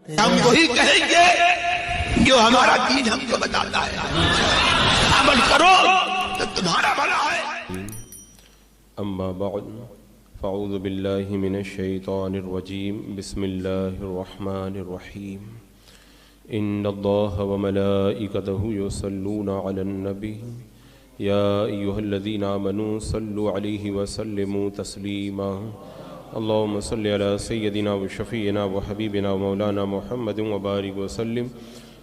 ہم وہی کہیں گے جو ہمارا دین ہم کو بتاتا ہے، عمل کرو تو تمہارا بھلا ہے۔ اما بعد فاعوذ باللہ من الشیطان الرجیم، بسم اللہ الرحمن الرحیم۔ ان اللہ وملائکتہ یصلون علی النبی یا ایہا الذین آمنوا صلوا علیہ وسلموا تسلیما۔ اللہم صلی علی سیدنا وشفیعنا وحبیبنا ومولانا محمد وبارک وسلم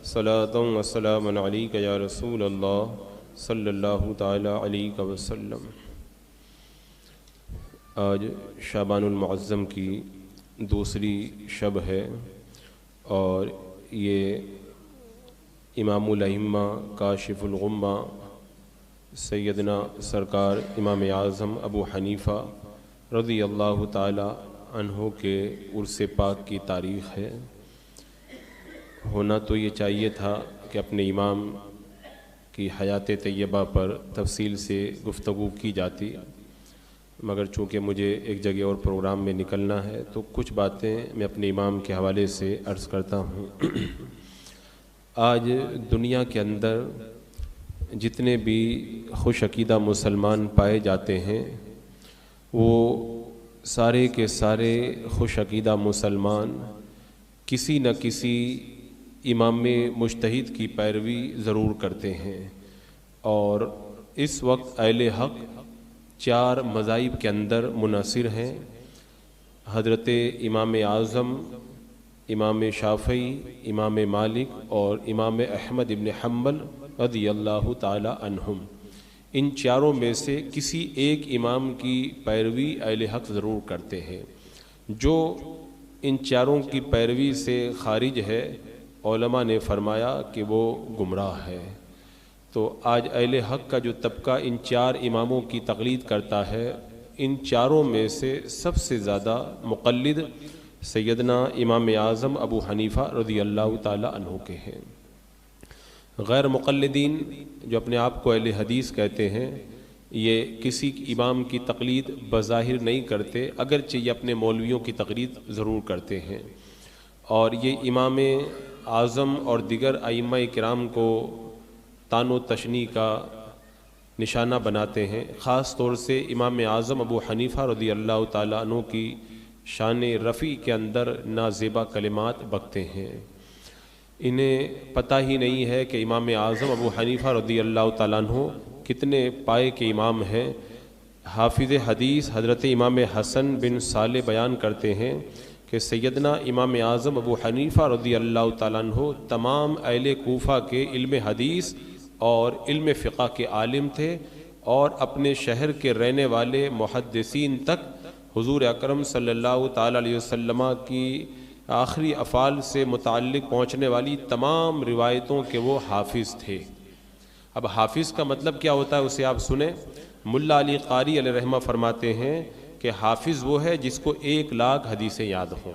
صلاۃ وسلاما علیک یا رسول اللہ صلی اللہ تعالی علیہ وسلم۔ آج شعبان المعظم کی دوسری شب ہے اور یہ امام الائمہ کاشف الغمہ سیدنا سرکار امام اعظم ابو حنیفہ رضی اللہ تعالی عنہ کے عرس پاک کی تاریخ ہے۔ ہونا تو یہ چاہیے تھا کہ اپنے امام کی حیات طیبہ پر تفصیل سے گفتگو کی جاتی، مگر چونکہ مجھے ایک جگہ اور پروگرام میں نکلنا ہے تو کچھ باتیں میں اپنے امام کے حوالے سے عرض کرتا ہوں۔ آج دنیا کے اندر جتنے بھی خوش عقیدہ مسلمان پائے جاتے ہیں وہ سارے کے سارے خوش عقیدہ مسلمان کسی نہ کسی امام مجتہد کی پیروی ضرور کرتے ہیں، اور اس وقت اہل حق چار مذاہب کے اندر منحصر ہیں: حضرت امام اعظم، امام شافعی، امام مالک اور امام احمد ابن حنبل رضی اللہ تعالی عنہم۔ ان چاروں میں سے کسی ایک امام کی پیروی اہل حق ضرور کرتے ہیں۔ جو ان چاروں کی پیروی سے خارج ہے، علماء نے فرمایا کہ وہ گمراہ ہے۔ تو آج اہل حق کا جو طبقہ ان چار اماموں کی تقلید کرتا ہے، ان چاروں میں سے سب سے زیادہ مقلد سیدنا امام اعظم ابو حنیفہ رضی اللہ تعالی عنہ کے ہیں۔ غیر مقلدین جو اپنے آپ کو اہل حدیث کہتے ہیں، یہ کسی امام کی تقلید بظاہر نہیں کرتے، اگرچہ یہ اپنے مولویوں کی تقلید ضرور کرتے ہیں، اور یہ امام اعظم اور دیگر ائمہ کرام کو طعن و تشنیع کا نشانہ بناتے ہیں۔ خاص طور سے امام اعظم ابو حنیفہ رضی اللہ تعالیٰ عنہ کی شان رفیع کے اندر نازیبا کلمات بکتے ہیں۔ انہیں پتہ ہی نہیں ہے کہ امام اعظم ابو حنیفہ رضی اللہ تعالیٰ عنہ کتنے پائے کے امام ہیں۔ حافظ حدیث حضرت امام حسن بن صالح بیان کرتے ہیں کہ سیدنا امام اعظم ابو حنیفہ رضی اللہ تعالیٰ عنہ تمام اہل کوفہ کے علم حدیث اور علم فقہ کے عالم تھے، اور اپنے شہر کے رہنے والے محدثین تک حضور اکرم صلی اللہ تعالیٰ علیہ وسلم کی آخری افعال سے متعلق پہنچنے والی تمام روایتوں کے وہ حافظ تھے۔ اب حافظ کا مطلب کیا ہوتا ہے اسے آپ سنیں۔ ملا علی قاری علیہ رحمہ فرماتے ہیں کہ حافظ وہ ہے جس کو 1,00,000 حدیثیں یاد ہوں،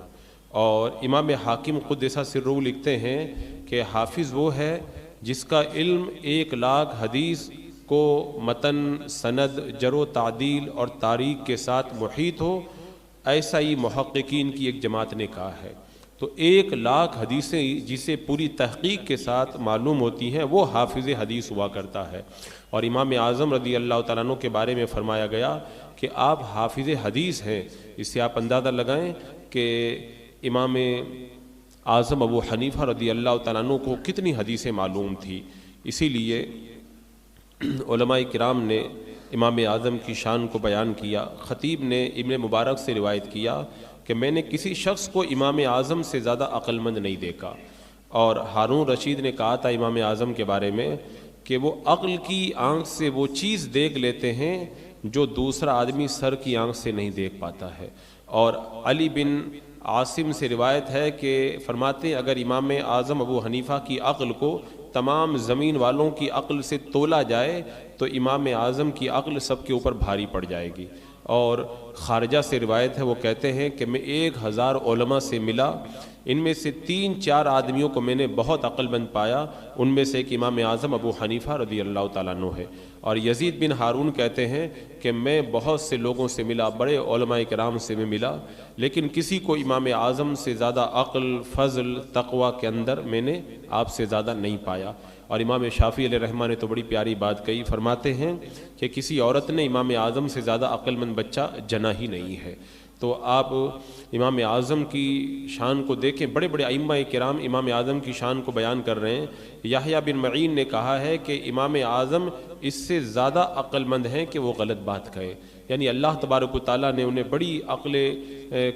اور امام حاکم قدس سرہ لکھتے ہیں کہ حافظ وہ ہے جس کا علم 1,00,000 حدیث کو متن، سند، جر و تعدیل اور تاریخ کے ساتھ محیط ہو۔ ایسا ہی محققین کی ایک جماعت نے کہا ہے۔ تو 1,00,000 حدیثیں جسے پوری تحقیق کے ساتھ معلوم ہوتی ہیں وہ حافظ حدیث ہوا کرتا ہے۔ اور امام اعظم رضی اللہ تعالیٰ عنہ کے بارے میں فرمایا گیا کہ آپ حافظ حدیث ہیں۔ اس سے آپ اندازہ لگائیں کہ امام اعظم ابو حنیفہ رضی اللہ تعالیٰ عنہ کو کتنی حدیثیں معلوم تھی۔ اسی لیے علماء کرام نے امام اعظم کی شان کو بیان کیا۔ خطیب نے ابن مبارک سے روایت کیا کہ میں نے کسی شخص کو امام اعظم سے زیادہ عقل مند نہیں دیکھا، اور ہارون رشید نے کہا تھا امام اعظم کے بارے میں کہ وہ عقل کی آنکھ سے وہ چیز دیکھ لیتے ہیں جو دوسرا آدمی سر کی آنکھ سے نہیں دیکھ پاتا ہے۔ اور علی بن عاصم سے روایت ہے کہ فرماتے ہیں اگر امام اعظم ابو حنیفہ کی عقل کو تمام زمین والوں کی عقل سے تولا جائے تو امام اعظم کی عقل سب کے اوپر بھاری پڑ جائے گی۔ اور خارجہ سے روایت ہے، وہ کہتے ہیں کہ میں 1,000 علماء سے ملا، ان میں سے 3-4 آدمیوں کو میں نے بہت عقل مند پایا، ان میں سے ایک امام اعظم ابو حنیفہ رضی اللہ تعالیٰ عنہ ہے۔ اور یزید بن ہارون کہتے ہیں کہ میں بہت سے لوگوں سے ملا، بڑے علماء کرام سے میں ملا، لیکن کسی کو امام اعظم سے زیادہ عقل، فضل، تقوی کے اندر میں نے آپ سے زیادہ نہیں پایا۔ اور امام شافعی علیہ رحمہ نے تو بڑی پیاری بات کہی، فرماتے ہیں کہ کسی عورت نے امام اعظم سے زیادہ عقل مند بچہ جنا ہی نہیں ہے۔ تو آپ امام اعظم کی شان کو دیکھیں، بڑے بڑے ائمہ کرام امام اعظم کی شان کو بیان کر رہے ہیں۔ یحییٰ بن معین نے کہا ہے کہ امام اعظم اس سے زیادہ عقل مند ہیں کہ وہ غلط بات کہے، یعنی اللہ تبارک و تعالیٰ نے انہیں بڑی عقل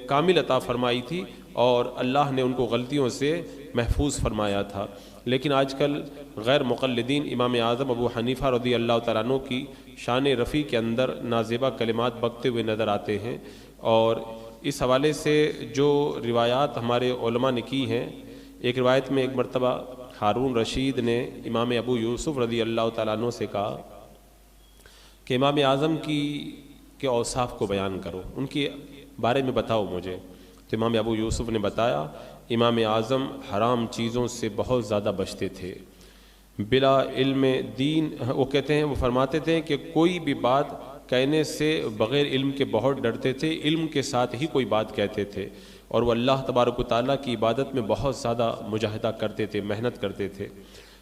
کامل عطا فرمائی تھی اور اللہ نے ان کو غلطیوں سے محفوظ فرمایا تھا۔ لیکن آج کل غیر مقلدین امام اعظم ابو حنیفہ رضی اللہ تعالیٰ عنہ کی شان رفیع کے اندر نازیبہ کلمات بکتے ہوئے نظر آتے ہیں، اور اس حوالے سے جو روایات ہمارے علماء نے کی ہیں، ایک روایت میں ایک مرتبہ ہارون رشید نے امام ابو یوسف رضی اللہ تعالیٰ عنہ سے کہا کہ امام اعظم کے اوصاف کو بیان کرو، ان کے بارے میں بتاؤ مجھے۔ تو امام ابو یوسف نے بتایا امام اعظم حرام چیزوں سے بہت زیادہ بچتے تھے، بلا علم دین، وہ کہتے ہیں، وہ فرماتے تھے کہ کوئی بھی بات کہنے سے بغیر علم کے بہت ڈرتے تھے، علم کے ساتھ ہی کوئی بات کہتے تھے، اور وہ اللہ تبارک و تعالیٰ کی عبادت میں بہت زیادہ مجاہدہ کرتے تھے، محنت کرتے تھے۔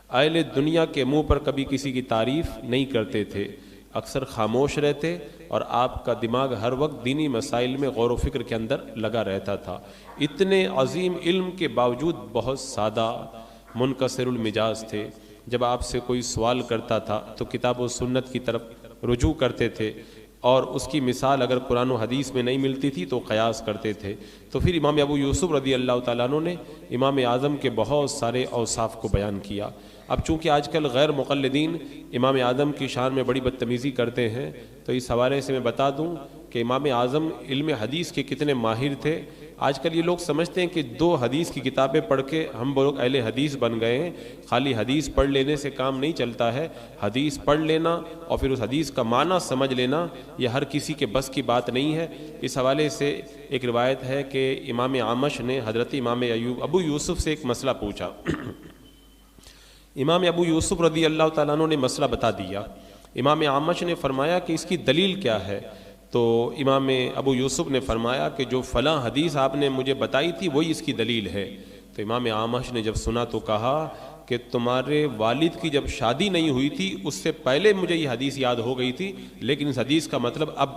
اہل دنیا کے منہ پر کبھی کسی کی تعریف نہیں کرتے تھے، اکثر خاموش رہتے، اور آپ کا دماغ ہر وقت دینی مسائل میں غور و فکر کے اندر لگا رہتا تھا۔ اتنے عظیم علم کے باوجود بہت سادہ، منکسر المزاج تھے۔ جب آپ سے کوئی سوال کرتا تھا تو کتاب و سنت کی طرف رجوع کرتے تھے، اور اس کی مثال اگر قرآن و حدیث میں نہیں ملتی تھی تو قیاس کرتے تھے۔ تو پھر امام ابو یوسف رضی اللہ تعالیٰ عنہ نے امام اعظم کے بہت سارے اوصاف کو بیان کیا۔ اب چونکہ آج کل غیر مقلدین امام اعظم کی شان میں بڑی بدتمیزی کرتے ہیں، تو اس حوالے سے میں بتا دوں کہ امام اعظم علم حدیث کے کتنے ماہر تھے۔ آج کل یہ لوگ سمجھتے ہیں کہ 2 حدیث کی کتابیں پڑھ کے ہم لوگ اہل حدیث بن گئے ہیں، خالی حدیث پڑھ لینے سے کام نہیں چلتا ہے۔ حدیث پڑھ لینا اور پھر اس حدیث کا معنی سمجھ لینا یہ ہر کسی کے بس کی بات نہیں ہے۔ اس حوالے سے ایک روایت ہے کہ امام اعمش نے حضرت امام ابو یوسف سے ایک مسئلہ پوچھا۔ امام ابو یوسف رضی اللہ تعالیٰ عنہ نے مسئلہ بتا دیا۔ امام اعمش نے فرمایا کہ اس کی دلیل کیا ہے؟ تو امام ابو یوسف نے فرمایا کہ جو فلاں حدیث آپ نے مجھے بتائی تھی وہی اس کی دلیل ہے۔ تو امام اعمش نے جب سنا تو کہا کہ تمہارے والد کی جب شادی نہیں ہوئی تھی اس سے پہلے مجھے یہ حدیث یاد ہو گئی تھی، لیکن اس حدیث کا مطلب اب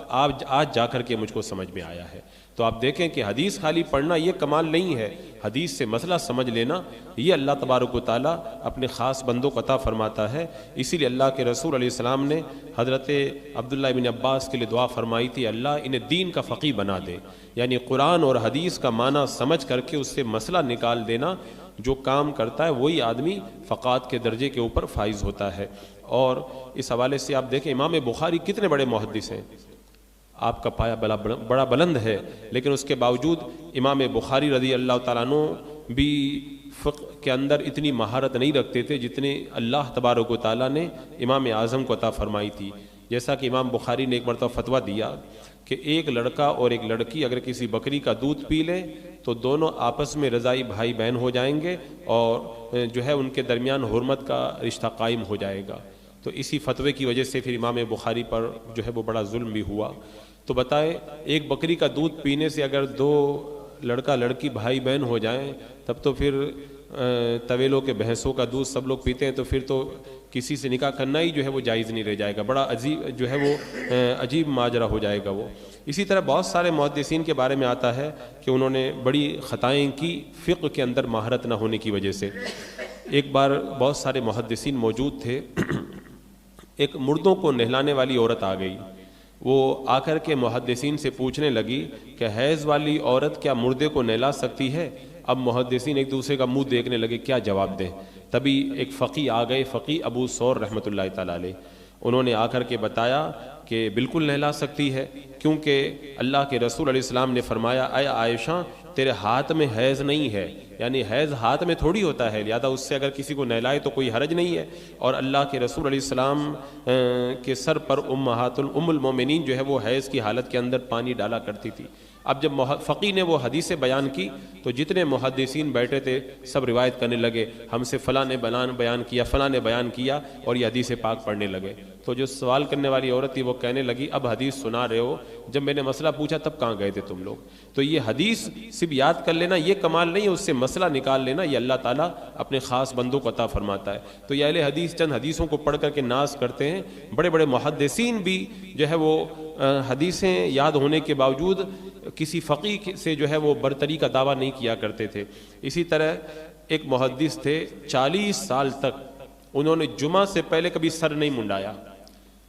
آج جا کر کے مجھ کو سمجھ میں آیا ہے۔ تو آپ دیکھیں کہ حدیث خالی پڑھنا یہ کمال نہیں ہے، حدیث سے مسئلہ سمجھ لینا یہ اللہ تبارک و تعالیٰ اپنے خاص بندوں کو عطا فرماتا ہے۔ اسی لیے اللہ کے رسول علیہ السلام نے حضرت عبداللہ بن عباس کے لیے دعا فرمائی تھی، اللہ انہیں دین کا فقیہ بنا دے، یعنی قرآن اور حدیث کا معنی سمجھ کر کے اس سے مسئلہ نکال دینا۔ جو کام کرتا ہے وہی آدمی فقاہت کے درجے کے اوپر فائز ہوتا ہے۔ اور اس حوالے سے آپ دیکھیں امام بخاری کتنے بڑے محدث ہیں، آپ کا پایا بڑا بلند ہے، لیکن اس کے باوجود امام بخاری رضی اللہ تعالیٰ عنہ بھی فقہ کے اندر اتنی مہارت نہیں رکھتے تھے جتنے اللہ تبارک و تعالیٰ نے امام اعظم کو عطا فرمائی تھی۔ جیسا کہ امام بخاری نے ایک مرتبہ فتویٰ دیا کہ ایک لڑکا اور ایک لڑکی اگر کسی بکری کا دودھ پی لیں تو دونوں آپس میں رضائی بھائی بہن ہو جائیں گے، اور جو ہے ان کے درمیان حرمت کا رشتہ قائم ہو جائے گا۔ تو اسی فتوے کی وجہ سے پھر امام بخاری پر جو ہے وہ بڑا ظلم بھی ہوا۔ تو بتائیں ایک بکری کا دودھ پینے سے اگر 2 لڑکا لڑکی بھائی بہن ہو جائیں تب تو پھر طویلوں کے بھینسوں کا دودھ سب لوگ پیتے ہیں، تو پھر تو کسی سے نکاح کرنا ہی جو ہے وہ جائز نہیں رہ جائے گا، بڑا عجیب جو ہے وہ عجیب ماجرا ہو جائے گا وہ۔ اسی طرح بہت سارے محدثین کے بارے میں آتا ہے کہ انہوں نے بڑی خطائیں کی فقہ کے اندر مہارت نہ ہونے کی وجہ سے۔ ایک بار بہت سارے محدثین موجود تھے، ایک مردوں کو نہلانے والی عورت آ گئی، وہ آ کر کے محدثین سے پوچھنے لگی کہ حیض والی عورت کیا مردے کو نہلا سکتی ہے؟ اب محدثین ایک دوسرے کا منہ دیکھنے لگے کیا جواب دیں۔ تبھی ایک فقی آ گئے، فقی ابو ثور رحمۃ اللہ تعالیٰ علیہ، انہوں نے آ کر کے بتایا کہ بالکل نہلا سکتی ہے، کیونکہ اللہ کے رسول علیہ السلام نے فرمایا اے عائشہ تیرے ہاتھ میں حیض نہیں ہے، یعنی حیض ہاتھ میں تھوڑی ہوتا ہے، لہذا اس سے اگر کسی کو نہلائے تو کوئی حرج نہیں ہے۔ اور اللہ کے رسول علیہ السلام کے سر پر ام المومنین جو ہے وہ حیض کی حالت کے اندر پانی ڈالا کرتی تھی۔ اب جب فقی نے وہ حدیثیں بیان کی تو جتنے محدثین بیٹھے تھے سب روایت کرنے لگے، ہم سے فلاں نے بیان کیا، فلاں نے بیان کیا، اور یہ حدیث پاک پڑھنے لگے۔ تو جو سوال کرنے والی عورت تھی وہ کہنے لگی اب حدیث سنا رہے ہو، جب میں نے مسئلہ پوچھا تب کہاں گئے تھے تم لوگ؟ تو یہ حدیث صرف یاد کر لینا یہ کمال نہیں ہے، اس سے مسئلہ نکال لینا یہ اللہ تعالیٰ اپنے خاص بندوں کو عطا فرماتا ہے۔ تو یہ اہل حدیث چند حدیثوں کو پڑھ کر کے ناز کرتے ہیں، بڑے بڑے محدثین بھی جو ہے وہ حدیثیں یاد ہونے کے باوجود کسی فقیہ سے جو ہے وہ برتری کا دعویٰ نہیں کیا کرتے تھے۔ اسی طرح ایک محدث تھے 40 سال تک انہوں نے جمعہ سے پہلے کبھی سر نہیں منڈایا۔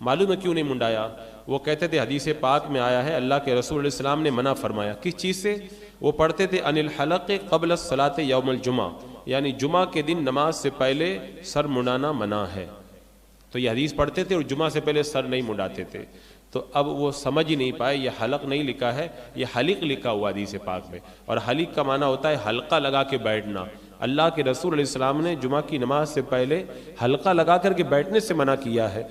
معلوم ہے کیوں نہیں منڈایا؟ وہ کہتے تھے حدیث پاک میں آیا ہے اللہ کے رسول علیہ السلام نے منع فرمایا۔ کس چیز سے؟ وہ پڑھتے تھے ان الحلق قبل الصلاۃ یوم الجمعہ، یعنی جمعہ کے دن نماز سے پہلے سر منڈانا منع ہے۔ تو یہ حدیث پڑھتے تھے اور جمعہ سے پہلے سر نہیں منڈاتے تھے۔ تو اب وہ سمجھ ہی نہیں پائے یہ حلق نہیں لکھا ہے، یہ حلق لکھا ہوا حدیث پاک میں، اور حلق کا معنی ہوتا ہے حلقہ لگا کے بیٹھنا۔ اللہ کے رسول علیہ السلام نے جمعہ کی نماز سے پہلے حلقہ لگا کر کے بیٹھنے سے منع کیا ہے،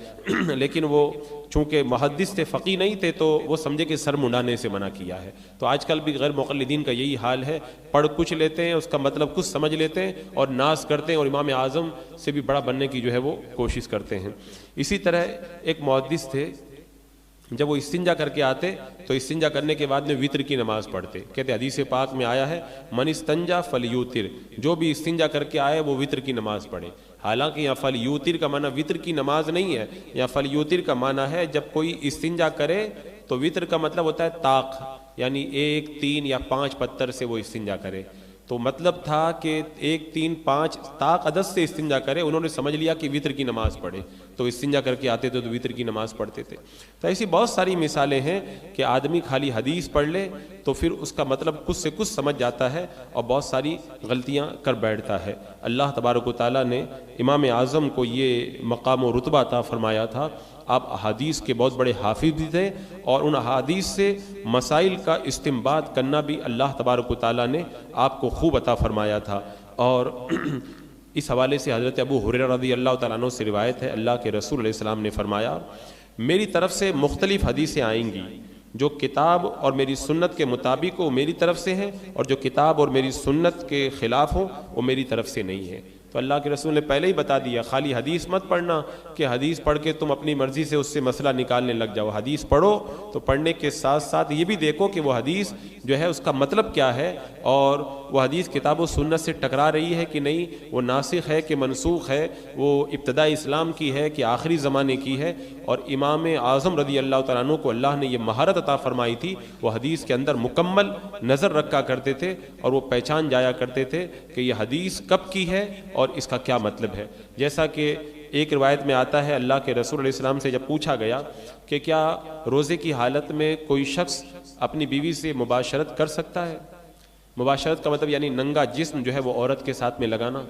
لیکن وہ چونکہ محدث تھے، فقی نہیں تھے، تو وہ سمجھے کہ سر منڈانے سے منع کیا ہے۔ تو آج کل بھی غیر مقلدین کا یہی حال ہے، پڑھ کچھ لیتے ہیں، اس کا مطلب کچھ سمجھ لیتے ہیں اور ناز کرتے ہیں، اور امام اعظم سے بھی بڑا بننے کی جو ہے وہ کوشش کرتے ہیں۔ اسی طرح ایک محدث تھے، جب وہ استنجا کر کے آتے تو استنجا کرنے کے بعد میں وطر کی نماز پڑھتے۔ کہتے حدیث پاک میں آیا ہے من استنجا فلیوتر، جو بھی استنجا کر کے آئے وہ وطر کی نماز پڑھے۔ حالانکہ یہاں فلیوتر کا معنی وطر کی نماز نہیں ہے، یہاں فلیوتر کا معنی ہے جب کوئی استنجا کرے تو وطر کا مطلب ہوتا ہے طاق، یعنی 1، 3 یا 5 پتھر سے وہ استنجا کرے۔ تو مطلب تھا کہ 1، 3، 5 طاق عدد سے استنجا کرے، انہوں نے سمجھ لیا کہ وطر کی نماز پڑھے، تو استنجا کر کے آتے تھے تو وطر کی نماز پڑھتے تھے۔ تو ایسی بہت ساری مثالیں ہیں کہ آدمی خالی حدیث پڑھ لے تو پھر اس کا مطلب کچھ سے کچھ سمجھ جاتا ہے اور بہت ساری غلطیاں کر بیٹھتا ہے۔ اللہ تبارک و تعالیٰ نے امام اعظم کو یہ مقام و رتبہ عطا فرمایا تھا۔ آپ احادیث کے بہت بڑے حافظ بھی تھے، اور ان احادیث سے مسائل کا استنباط کرنا بھی اللہ تبارک و تعالیٰ نے آپ کو خوب عطا فرمایا تھا۔ اور اس حوالے سے حضرت ابو ہریرہ رضی اللہ تعالیٰ عنہ سے روایت ہے، اللہ کے رسول علیہ السلام نے فرمایا میری طرف سے مختلف حدیثیں آئیں گی، جو کتاب اور میری سنت کے مطابق وہ میری طرف سے ہیں، اور جو کتاب اور میری سنت کے خلاف ہوں وہ میری طرف سے نہیں ہے۔ تو اللہ کے رسول نے پہلے ہی بتا دیا خالی حدیث مت پڑھنا کہ حدیث پڑھ کے تم اپنی مرضی سے اس سے مسئلہ نکالنے لگ جاؤ۔ حدیث پڑھو تو پڑھنے کے ساتھ ساتھ یہ بھی دیکھو کہ وہ حدیث جو ہے اس کا مطلب کیا ہے، اور وہ حدیث کتاب و سنت سے ٹکرا رہی ہے کہ نہیں، وہ ناسخ ہے کہ منسوخ ہے، وہ ابتدائی اسلام کی ہے کہ آخری زمانے کی ہے۔ اور امام اعظم رضی اللہ تعالیٰ عنہ کو اللہ نے یہ مہارت عطا فرمائی تھی، وہ حدیث کے اندر مکمل نظر رکھا کرتے تھے اور وہ پہچان جایا کرتے تھے کہ یہ حدیث کب کی ہے اور اس کا کیا مطلب ہے۔ جیسا کہ ایک روایت میں آتا ہے اللہ کے رسول علیہ السلام سے جب پوچھا گیا کہ کیا روزے کی حالت میں کوئی شخص اپنی بیوی سے مباشرت کر سکتا ہے؟ مباشرت کا مطلب یعنی ننگا جسم جو ہے وہ عورت کے ساتھ میں لگانا۔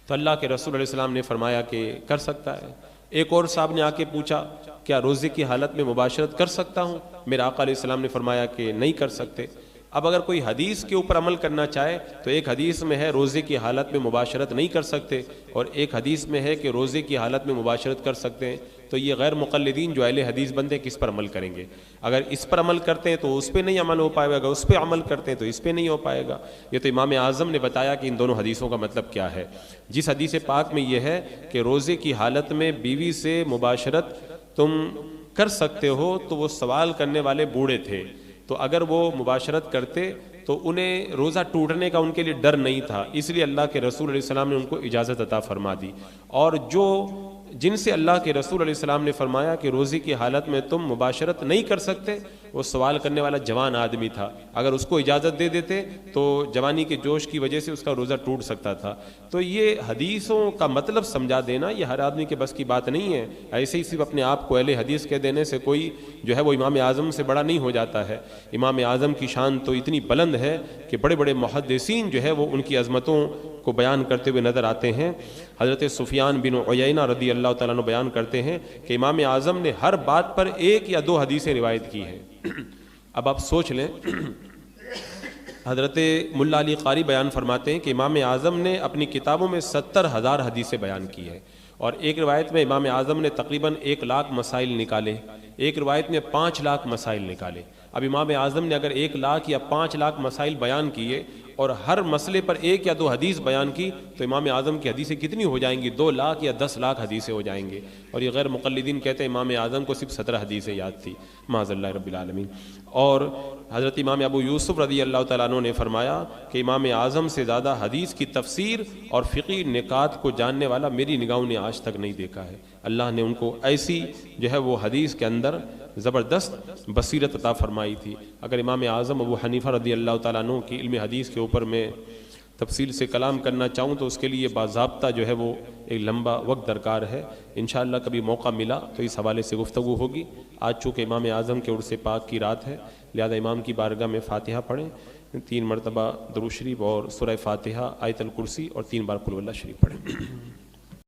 تو اللہ کے رسول علیہ السلام نے فرمایا کہ کر سکتا ہے۔ ایک اور صاحب نے آ کے پوچھا کیا روزے کی حالت میں مباشرت کر سکتا ہوں؟ میرے آقا علیہ السلام نے فرمایا کہ نہیں کر سکتے۔ اب اگر کوئی حدیث کے اوپر عمل کرنا چاہے تو ایک حدیث میں ہے روزے کی حالت میں مباشرت نہیں کر سکتے، اور ایک حدیث میں ہے کہ روزے کی حالت میں مباشرت کر سکتے ہیں۔ تو یہ غیر مقلدین جو اہل حدیث بندے کس پر عمل کریں گے؟ اگر اس پر عمل کرتے ہیں تو اس پہ نہیں عمل ہو پائے گا، اگر اس پہ عمل کرتے ہیں تو اس پہ نہیں ہو پائے گا۔ یہ تو امام اعظم نے بتایا کہ ان دونوں حدیثوں کا مطلب کیا ہے۔ جس حدیث پاک میں یہ ہے کہ روزے کی حالت میں بیوی سے مباشرت تم کر سکتے ہو، تو وہ سوال کرنے والے بوڑھے تھے، تو اگر وہ مباشرت کرتے تو انہیں روزہ ٹوٹنے کا ان کے لیے ڈر نہیں تھا، اس لیے اللہ کے رسول علیہ السلام نے ان کو اجازت عطا فرما دی۔ اور جن سے اللہ کے رسول علیہ السلام نے فرمایا کہ روزے کی حالت میں تم مباشرت نہیں کر سکتے، وہ سوال کرنے والا جوان آدمی تھا، اگر اس کو اجازت دے دیتے تو جوانی کے جوش کی وجہ سے اس کا روزہ ٹوٹ سکتا تھا۔ تو یہ حدیثوں کا مطلب سمجھا دینا یہ ہر آدمی کے بس کی بات نہیں ہے۔ ایسے ہی صرف اپنے آپ کو اہل حدیث کہہ دینے سے کوئی جو ہے وہ امام اعظم سے بڑا نہیں ہو جاتا ہے۔ امام اعظم کی شان تو اتنی بلند ہے کہ بڑے بڑے محدثین جو ہے وہ ان کی عظمتوں کو بیان کرتے ہوئے نظر آتے ہیں۔ حضرت سفیان بن عیینہ رضی اللہ تعالیٰ عنہ بیان کرتے ہیں کہ امام اعظم نے ہر بات پر 1 یا 2 حدیثیں روایت کی ہیں۔ اب آپ سوچ لیں، حضرت ملا علی قاری بیان فرماتے ہیں کہ امام اعظم نے اپنی کتابوں میں 70,000 حدیثیں بیان کی ہیں، اور ایک روایت میں امام اعظم نے تقریباً 1 لاکھ مسائل نکالے، ایک روایت میں 5 لاکھ مسائل نکالے۔ اب امام اعظم نے اگر 1 لاکھ یا 5 لاکھ مسائل بیان کیے اور ہر مسئلے پر 1 یا 2 حدیث بیان کی تو امام اعظم کی حدیثیں کتنی ہو جائیں گی؟ 2 لاکھ یا 10 لاکھ حدیثیں ہو جائیں گے. اور یہ غیر مقلدین کہتے ہیں امام اعظم کو صرف 17 حدیثیں یاد تھی، معاذ اللہ رب العالمین. اور حضرت امام ابو یوسف رضی اللہ تعالیٰ عنہ نے فرمایا کہ امام اعظم سے زیادہ حدیث کی تفسیر اور فقہی نکات کو جاننے والا میری نگاہوں نے آج تک نہیں دیکھا ہے. اللہ نے ان کو ایسی جو ہے وہ حدیث کے اندر زبردست بصیرت عطا فرمائی تھی. اگر امام اعظم ابو حنیفہ رضی اللہ تعالیٰ عنہ کی علم حدیث کے اوپر میں تفصیل سے کلام کرنا چاہوں تو اس کے لیے باضابطہ جو ہے وہ ایک لمبا وقت درکار ہے. انشاءاللہ کبھی موقع ملا تو اس حوالے سے گفتگو ہوگی. آج چونکہ امام اعظم کے عرس پاک کی رات ہے لہذا امام کی بارگاہ میں فاتحہ پڑھیں، 3 مرتبہ درود شریف اور سورہ فاتحہ، آیت الکرسی اور 3 بار قل هو اللہ شریف پڑھیں.